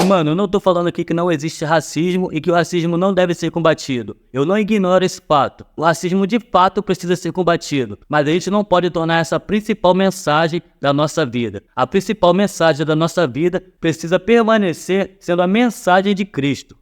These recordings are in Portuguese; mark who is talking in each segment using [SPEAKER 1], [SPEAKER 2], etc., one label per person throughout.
[SPEAKER 1] mano, eu não tô falando aqui que não existe racismo e que o racismo não deve ser combatido. Eu não ignoro esse fato. O racismo de fato precisa ser combatido, mas a gente não pode tornar essa a principal mensagem da nossa vida. A principal mensagem da nossa vida precisa permanecer sendo a mensagem de Cristo.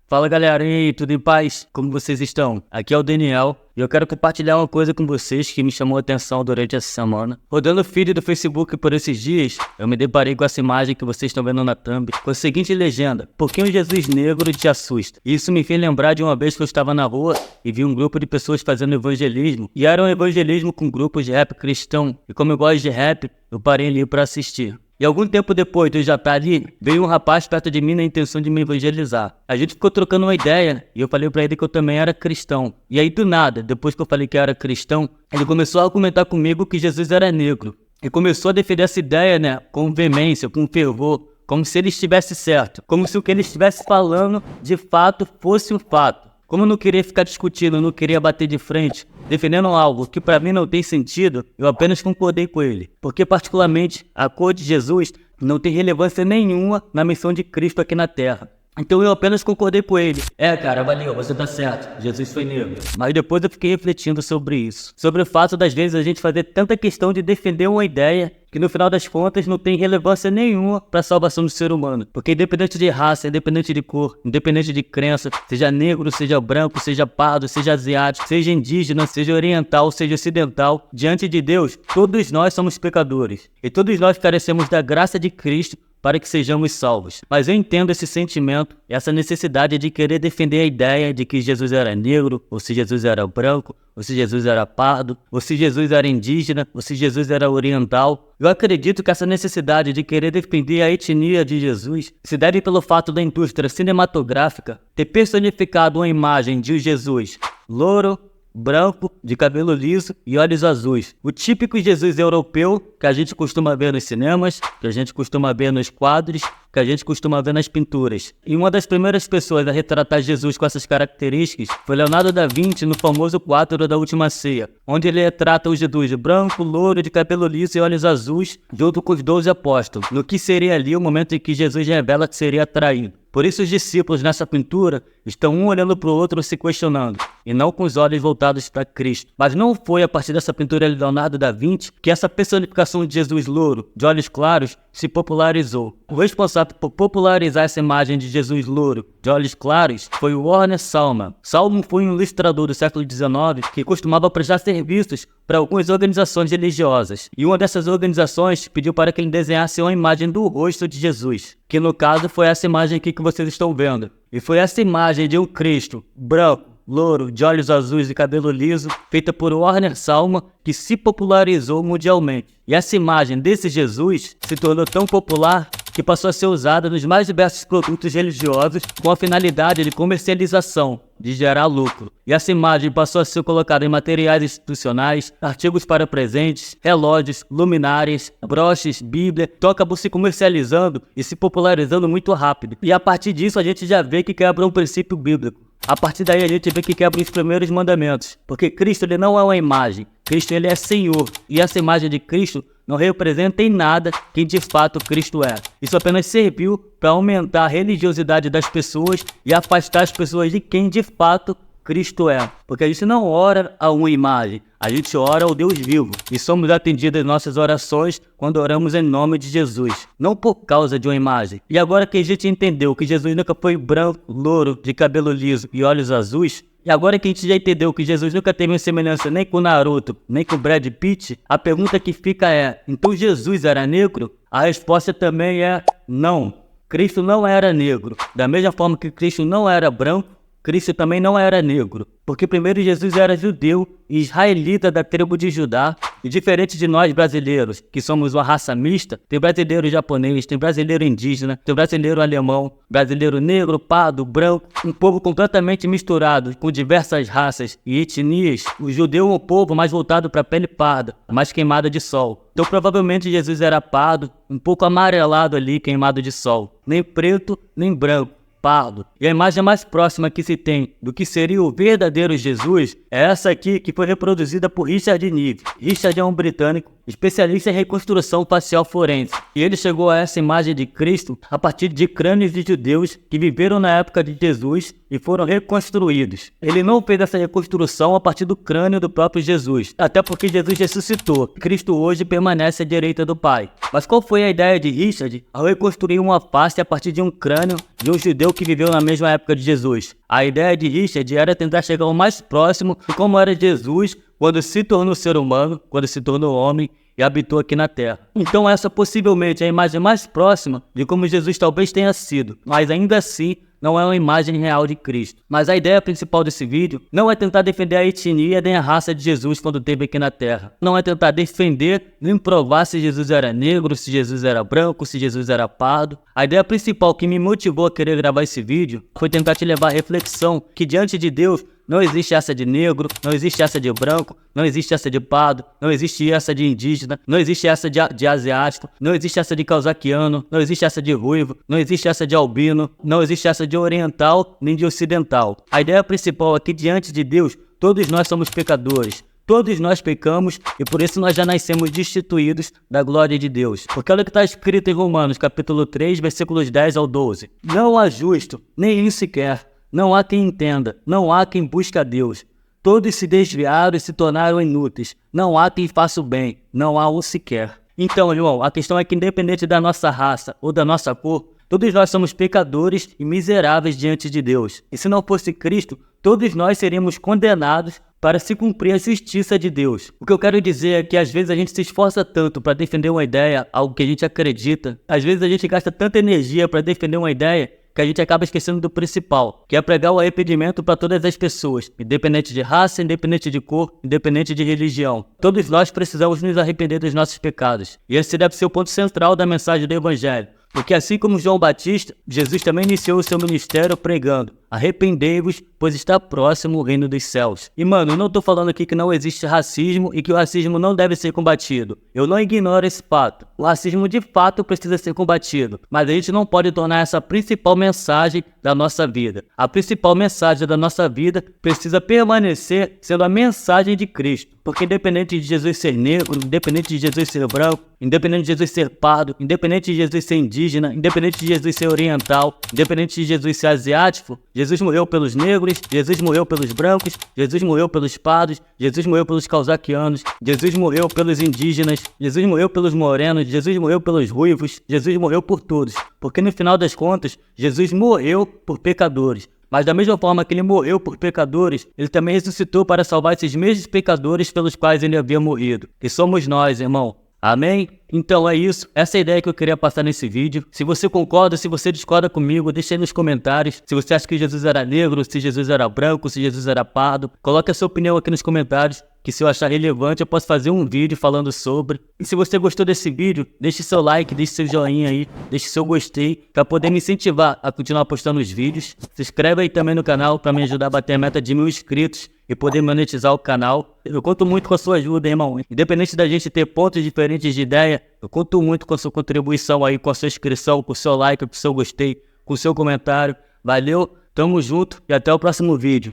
[SPEAKER 1] Fala galera, e aí, tudo em paz? Como vocês estão? Aqui é o Daniel e eu quero compartilhar uma coisa com vocês que me chamou a atenção durante essa semana. Rodando o feed do Facebook por esses dias, eu me deparei com essa imagem que vocês estão vendo na thumb, com a seguinte legenda: por que um Jesus negro te assusta? E isso me fez lembrar de uma vez que eu estava na rua e vi um grupo de pessoas fazendo evangelismo, e era um evangelismo com grupos de rap cristão, e como eu gosto de rap, eu parei ali para assistir. E algum tempo depois de eu já estar ali, veio um rapaz perto de mim na intenção de me evangelizar. A gente ficou trocando uma ideia e eu falei pra ele que eu também era cristão. E aí do nada, depois que eu falei que eu era cristão, ele começou a argumentar comigo que Jesus era negro. E começou a defender essa ideia, com veemência, com fervor, como se ele estivesse certo. Como se o que ele estivesse falando de fato fosse um fato. Como eu não queria ficar discutindo, eu não queria bater de frente, defendendo algo que para mim não tem sentido, eu apenas concordei com ele. Porque particularmente a cor de Jesus não tem relevância nenhuma na missão de Cristo aqui na Terra. Então eu apenas concordei com ele. Cara, valeu, você tá certo, Jesus foi negro. Mas depois eu fiquei refletindo sobre isso. Sobre o fato das vezes a gente fazer tanta questão de defender uma ideia que no final das contas não tem relevância nenhuma para a salvação do ser humano. Porque independente de raça, independente de cor, independente de crença, seja negro, seja branco, seja pardo, seja asiático, seja indígena, seja oriental, seja ocidental, diante de Deus, todos nós somos pecadores. E todos nós carecemos da graça de Cristo para que sejamos salvos. Mas eu entendo esse sentimento, essa necessidade de querer defender a ideia de que Jesus era negro, ou se Jesus era branco, ou se Jesus era pardo, ou se Jesus era indígena, ou se Jesus era oriental. Eu acredito que essa necessidade de querer defender a etnia de Jesus se deve pelo fato da indústria cinematográfica ter personificado uma imagem de Jesus louro, branco, de cabelo liso e olhos azuis. O típico Jesus europeu que a gente costuma ver nos cinemas, que a gente costuma ver nos quadros, que a gente costuma ver nas pinturas. E uma das primeiras pessoas a retratar Jesus com essas características foi Leonardo da Vinci no famoso quadro da Última Ceia, onde ele retrata o Jesus branco, louro, de cabelo liso e olhos azuis, junto com os 12 apóstolos, no que seria ali o momento em que Jesus revela que seria traído. Por isso os discípulos nessa pintura estão um olhando para o outro se questionando, e não com os olhos voltados para Cristo. Mas não foi a partir dessa pintura de Leonardo da Vinci que essa personificação de Jesus louro, de olhos claros, se popularizou. O responsável por popularizar essa imagem de Jesus louro, de olhos claros, foi o Warner Sallman. Sallman foi um ilustrador do século XIX que costumava prestar serviços para algumas organizações religiosas. E uma dessas organizações pediu para que ele desenhasse uma imagem do rosto de Jesus, que no caso foi essa imagem aqui que vocês estão vendo. E foi essa imagem de um Cristo branco, louro, de olhos azuis e cabelo liso, feita por Warner Sallman, que se popularizou mundialmente. E essa imagem desse Jesus se tornou tão popular que passou a ser usada nos mais diversos produtos religiosos com a finalidade de comercialização, de gerar lucro. E essa imagem passou a ser colocada em materiais institucionais, artigos para presentes, relógios, luminárias, broches, Bíblia. Então acabou se comercializando e se popularizando muito rápido. E a partir disso a gente já vê que quebra um princípio bíblico. A partir daí a gente vê que quebra os primeiros mandamentos. Porque Cristo ele não é uma imagem. Cristo ele é Senhor. E essa imagem de Cristo não representa em nada quem de fato Cristo é. Isso apenas serviu para aumentar a religiosidade das pessoas e afastar as pessoas de quem de fato Cristo é. Porque a gente não ora a uma imagem, a gente ora ao Deus vivo. E somos atendidas nossas orações quando oramos em nome de Jesus, não por causa de uma imagem. E agora que a gente entendeu que Jesus nunca foi branco, louro, de cabelo liso e olhos azuis, e agora que a gente já entendeu que Jesus nunca teve uma semelhança nem com o Naruto, nem com o Brad Pitt, a pergunta que fica é: então Jesus era negro? A resposta também é não. Cristo não era negro. Da mesma forma que Cristo não era branco, Cristo também não era negro, porque primeiro Jesus era judeu e israelita da tribo de Judá, e diferente de nós brasileiros, que somos uma raça mista, tem brasileiro japonês, tem brasileiro indígena, tem brasileiro alemão, brasileiro negro, pardo, branco, um povo completamente misturado, com diversas raças e etnias. O judeu é um povo mais voltado para a pele parda, mais queimada de sol. Então provavelmente Jesus era pardo, um pouco amarelado ali, queimado de sol, nem preto, nem branco, pardo. E a imagem mais próxima que se tem do que seria o verdadeiro Jesus é essa aqui, que foi reproduzida por Richard Neve. Richard é um britânico especialista em reconstrução facial forense. E ele chegou a essa imagem de Cristo a partir de crânios de judeus que viveram na época de Jesus e foram reconstruídos. Ele não fez essa reconstrução a partir do crânio do próprio Jesus, até porque Jesus ressuscitou. Cristo hoje permanece à direita do Pai. Mas qual foi a ideia de Richard ao reconstruir uma face a partir de um crânio de um judeu que viveu na mesma época de Jesus? A ideia de Richard era tentar chegar o mais próximo de como era Jesus quando se tornou ser humano, quando se tornou homem e habitou aqui na Terra. Então essa possivelmente é a imagem mais próxima de como Jesus talvez tenha sido, mas ainda assim não é uma imagem real de Cristo. Mas a ideia principal desse vídeo não é tentar defender a etnia nem a raça de Jesus quando esteve aqui na Terra. Não é tentar defender nem provar se Jesus era negro, se Jesus era branco, se Jesus era pardo. A ideia principal que me motivou a querer gravar esse vídeo foi tentar te levar à reflexão que diante de Deus não existe essa de negro, não existe essa de branco, não existe essa de pardo, não existe essa de indígena, não existe essa de asiático, não existe essa de causaquiano, não existe essa de ruivo, não existe essa de albino, não existe essa de oriental nem de ocidental. A ideia principal é que diante de Deus todos nós somos pecadores. Todos nós pecamos e por isso nós já nascemos destituídos da glória de Deus. Porque olha o que está escrito em Romanos, capítulo 3, versículos 10 ao 12. Não há justo, nem um sequer. Não há quem entenda, não há quem busque a Deus. Todos se desviaram e se tornaram inúteis. Não há quem faça o bem, não há um sequer. Então, irmão, a questão é que independente da nossa raça ou da nossa cor, todos nós somos pecadores e miseráveis diante de Deus. E se não fosse Cristo, todos nós seríamos condenados para se cumprir a justiça de Deus. O que eu quero dizer é que às vezes a gente se esforça tanto para defender uma ideia, algo que a gente acredita. Às vezes a gente gasta tanta energia para defender uma ideia que a gente acaba esquecendo do principal, que é pregar o arrependimento para todas as pessoas, independente de raça, independente de cor, independente de religião. Todos nós precisamos nos arrepender dos nossos pecados. E esse deve ser o ponto central da mensagem do Evangelho. Porque assim como João Batista, Jesus também iniciou o seu ministério pregando: arrependei-vos, pois está próximo o reino dos céus. E mano, eu não tô falando aqui que não existe racismo e que o racismo não deve ser combatido. Eu não ignoro esse fato. O racismo de fato precisa ser combatido, mas a gente não pode tornar essa a principal mensagem da nossa vida. A principal mensagem da nossa vida precisa permanecer sendo a mensagem de Cristo. Porque independente de Jesus ser negro, independente de Jesus ser branco, independente de Jesus ser pardo, independente de Jesus ser indígena, independente de Jesus ser oriental, independente de Jesus ser asiático, Jesus morreu pelos negros, Jesus morreu pelos brancos, Jesus morreu pelos pardos, Jesus morreu pelos causaquianos, Jesus morreu pelos indígenas, Jesus morreu pelos morenos, Jesus morreu pelos ruivos, Jesus morreu por todos. Porque no final das contas, Jesus morreu por pecadores. Mas da mesma forma que ele morreu por pecadores, ele também ressuscitou para salvar esses mesmos pecadores pelos quais ele havia morrido. Que somos nós, irmão. Amém? Então é isso, essa é a ideia que eu queria passar nesse vídeo. Se você concorda, se você discorda comigo, deixa aí nos comentários. Se você acha que Jesus era negro, se Jesus era branco, se Jesus era pardo, coloque a sua opinião aqui nos comentários, que se eu achar relevante eu posso fazer um vídeo falando sobre. E se você gostou desse vídeo, deixe seu like, deixe seu joinha aí, deixe seu gostei, para poder me incentivar a continuar postando os vídeos. Se inscreve aí também no canal para me ajudar a bater a meta de 1000 inscritos e poder monetizar o canal. Eu conto muito com a sua ajuda, irmão. Independente da gente ter pontos diferentes de ideia, eu conto muito com a sua contribuição aí, com a sua inscrição, com o seu like, com o seu gostei, com o seu comentário. Valeu, tamo junto e até o próximo vídeo.